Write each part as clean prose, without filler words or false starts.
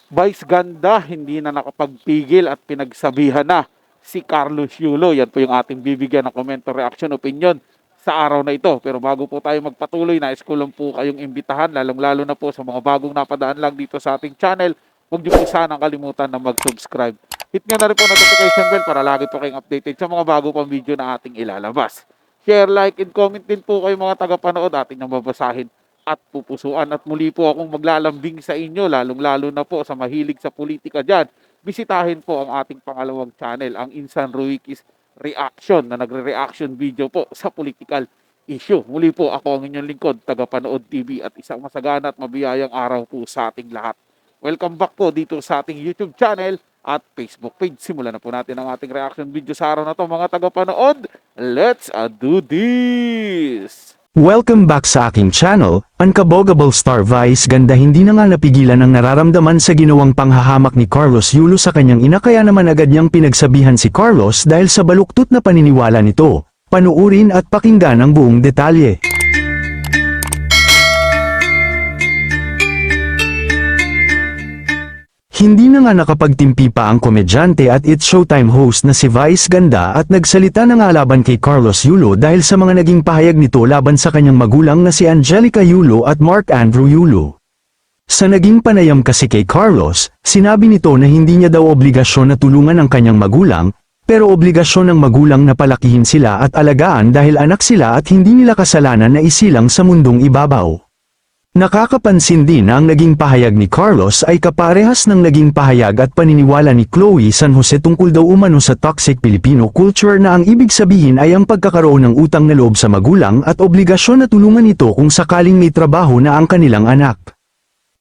Vice ganda, hindi na nakapagpigil at pinagsabihan na si Carlos Yulo. Yan po yung ating bibigyan ng komento, reaction, opinion sa araw na ito. Pero bago po tayo magpatuloy, nais ko lang po kayong imbitahan, lalong-lalo na po sa mga bagong napadaan lang dito sa ating channel. Huwag niyo po sanang kalimutan na mag-subscribe. Hit nyo na rin po notification bell para lagi po kayong updated sa mga bago pang video na ating ilalabas. Share, like, and comment din po kayo mga tagapanood, ating nang babasahin at pupusuan. At muli po akong maglalambing sa inyo, lalong-lalo na po sa mahilig sa politika dyan. Bisitahin po ang ating pangalawang channel, ang Insan Ruikis Reaction, na nagre-reaction video po sa political issue. Muli po ako ang inyong lingkod, Tagapanood TV, at isang masagana at mabiyayang araw po sa ating lahat. Welcome back po dito sa ating YouTube channel at Facebook page. Simulan na po natin ang ating reaction video sa araw na to, mga tagapanood. Let's do this! Welcome back sa aking channel. Unkabogable star Vice ganda hindi na nga napigilan ang nararamdaman sa ginawang panghahamak ni Carlos Yulo sa kanyang ina, kaya naman agad niyang pinagsabihan si Carlos dahil sa baluktot na paniniwala nito. Panuurin at pakinggan ang buong detalye. Hindi na nga nakapagtimpi pa ang komedyante at It's Showtime host na si Vice Ganda at nagsalita na nga laban kay Carlos Yulo dahil sa mga naging pahayag nito laban sa kanyang magulang na si Angelica Yulo at Mark Andrew Yulo. Sa naging panayam kasi kay Carlos, sinabi nito na hindi niya daw obligasyon na tulungan ang kanyang magulang, pero obligasyon ng magulang na palakihin sila at alagaan dahil anak sila at hindi nila kasalanan na isilang sa mundong ibabaw. Nakakapansin din na ang naging pahayag ni Carlos ay kaparehas ng naging pahayag at paniniwala ni Chloe San Jose tungkol daw umano sa toxic Filipino culture na ang ibig sabihin ay ang pagkakaroon ng utang na loob sa magulang at obligasyon na tulungan ito kung sakaling may trabaho na ang kanilang anak.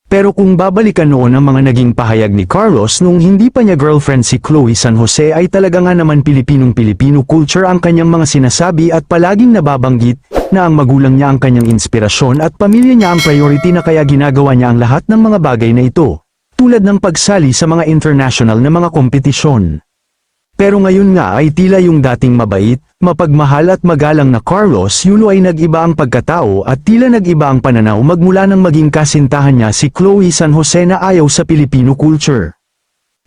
Pero kung babalikan noon ang mga naging pahayag ni Carlos nung hindi pa niya girlfriend si Chloe San Jose, ay talaga nga naman Pilipinong-Pilipino culture ang kanyang mga sinasabi at palaging nababanggit na ang magulang niya ang kanyang inspirasyon at pamilya niya ang priority, na kaya ginagawa niya ang lahat ng mga bagay na ito, tulad ng pagsali sa mga international na mga kompetisyon. Pero ngayon nga ay tila yung dating mabait, mapagmahal at magalang na Carlos Yulo ay nag-iba ang pagkatao at tila nag-iba ang pananaw magmula nang maging kasintahan niya si Chloe San Jose na ayaw sa Filipino culture.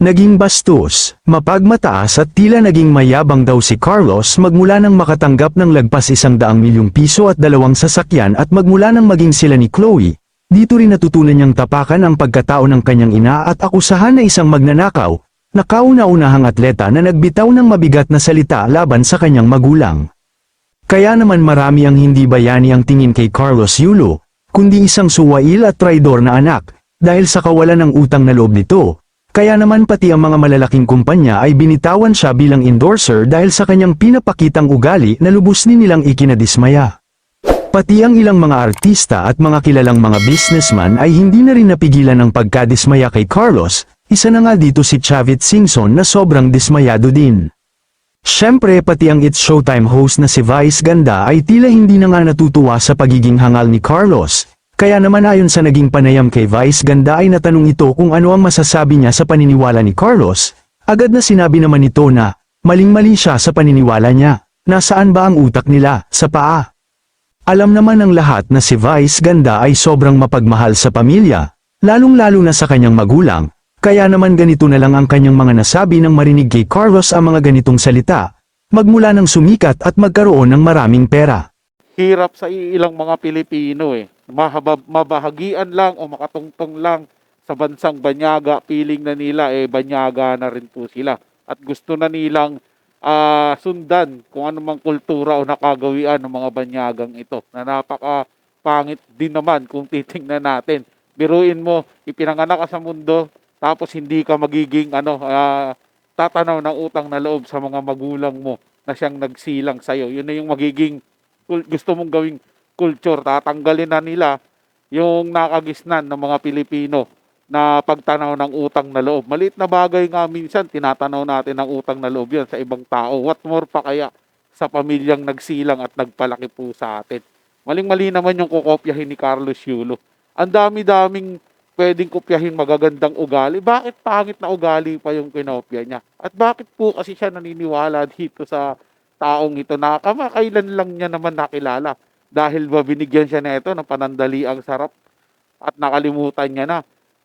Naging bastos, mapagmataas at tila naging mayabang daw si Carlos magmula nang makatanggap ng lagpas 100 milyong piso at 2 sasakyan, at magmula nang maging sila ni Chloe. Dito rin natutunan niyang tapakan ang pagkatao ng kanyang ina at akusahan na isang magnanakaw, na kauna-unahang atleta na nagbitaw ng mabigat na salita laban sa kanyang magulang. Kaya naman marami ang hindi bayani ang tingin kay Carlos Yulo, kundi isang suwail at traidor na anak, dahil sa kawalan ng utang na loob nito. Kaya naman pati ang mga malalaking kumpanya ay binitawan siya bilang endorser dahil sa kanyang pinapakitang ugali na lubos din nilang ikinadismaya. Pati ang ilang mga artista at mga kilalang mga businessman ay hindi na rin napigilan ng pagkadismaya kay Carlos. Isa na nga dito si Chavit Singson na sobrang dismayado din. Siyempre pati ang It's Showtime host na si Vice Ganda ay tila hindi na nga natutuwa sa pagiging hangal ni Carlos. Kaya naman ayon sa naging panayam kay Vice Ganda ay natanong ito kung ano ang masasabi niya sa paniniwala ni Carlos. Agad na sinabi naman ito na maling-mali siya sa paniniwala niya. Nasaan ba ang utak nila? Sa paa. Alam naman ng lahat na si Vice Ganda ay sobrang mapagmahal sa pamilya, lalong-lalo na sa kanyang magulang. Kaya naman ganito na lang ang kanyang mga nasabi nang marinig kay Carlos ang mga ganitong salita, magmula ng sumikat at magkaroon ng maraming pera. Hirap sa ilang mga Pilipino mabahagian lang o makatungtong lang sa bansang banyaga, feeling na nila banyaga na rin po sila. At gusto na nilang sundan kung anumang kultura o nakagawian ng mga banyagang ito, na napaka pangit din naman kung titingnan natin. Biruin mo, ipinanganak ka sa mundo, tapos hindi ka magiging tatanaw ng utang na loob sa mga magulang mo na siyang nagsilang sa'yo. Yun na yung magiging gusto mong gawing culture. Tatanggalin na nila yung nakagisnan ng mga Pilipino na pagtanaw ng utang na loob. Maliit na bagay nga minsan, tinatanaw natin ng utang na loob yan sa ibang tao. What more pa kaya sa pamilyang nagsilang at nagpalaki po sa atin. Maling-mali naman yung kukopyahin ni Carlos Yulo. Ang dami-daming pwedeng kopyahin magagandang ugali. Bakit pangit na ugali pa yung kinopya niya? At bakit po kasi siya naniniwala dito sa taong ito na kamakailan lang niya naman nakilala? Dahil ba binigyan siya na ito ng panandaliang sarap at nakalimutan niya na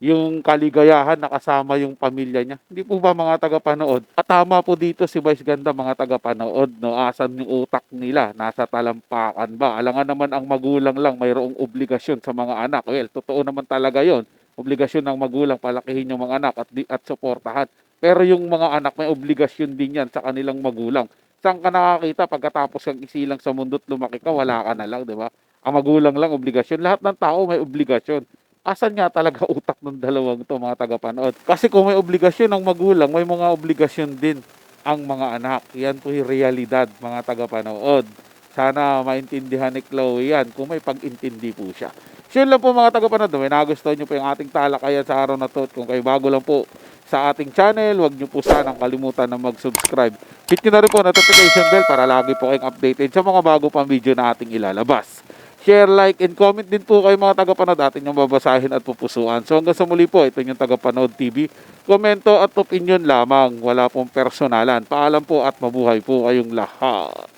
yung kaligayahan na kasama yung pamilya niya. Hindi po ba mga tagapanood? At tama po dito si Vice Ganda mga tagapanood, no? Asan yung utak nila? Nasa talampakan ba? Alangan naman ang magulang lang mayroong obligasyon sa mga anak. Well, totoo naman talaga yon. Obligasyon ng magulang palakihin yung mga anak at suportahan. Pero yung mga anak may obligasyon din yan sa kanilang magulang. Saan ka nakakita pagkatapos kang isilang sa mundo at lumaki ka, wala ka na lang, di ba? Ang magulang lang obligasyon. Lahat ng tao may obligasyon. Asan nga talaga utak ng dalawang to mga tagapanood? Kasi kung may obligasyon ng magulang, may mga obligasyon din ang mga anak. Yan po yung realidad mga tagapanood. Sana maintindihan ni Chloe yan kung may pag-intindi po siya. So yun lang po mga tagapanood. May nagustuhan nyo po yung ating talakayan sa araw na to. At kung kayo bago lang po sa ating channel, huwag nyo po sanang kalimutan na mag-subscribe. Hit nyo na rin po notification bell para lagi po kayong updated sa mga bago pang video na ating ilalabas. Share, like, and comment din po kayo mga tagapanood. Atin yung babasahin at pupusuan. So hanggang sa muli po, ito yung Tagapanood TV. Komento at opinion lamang. Wala pong personalan. Paalam po at mabuhay po kayong lahat.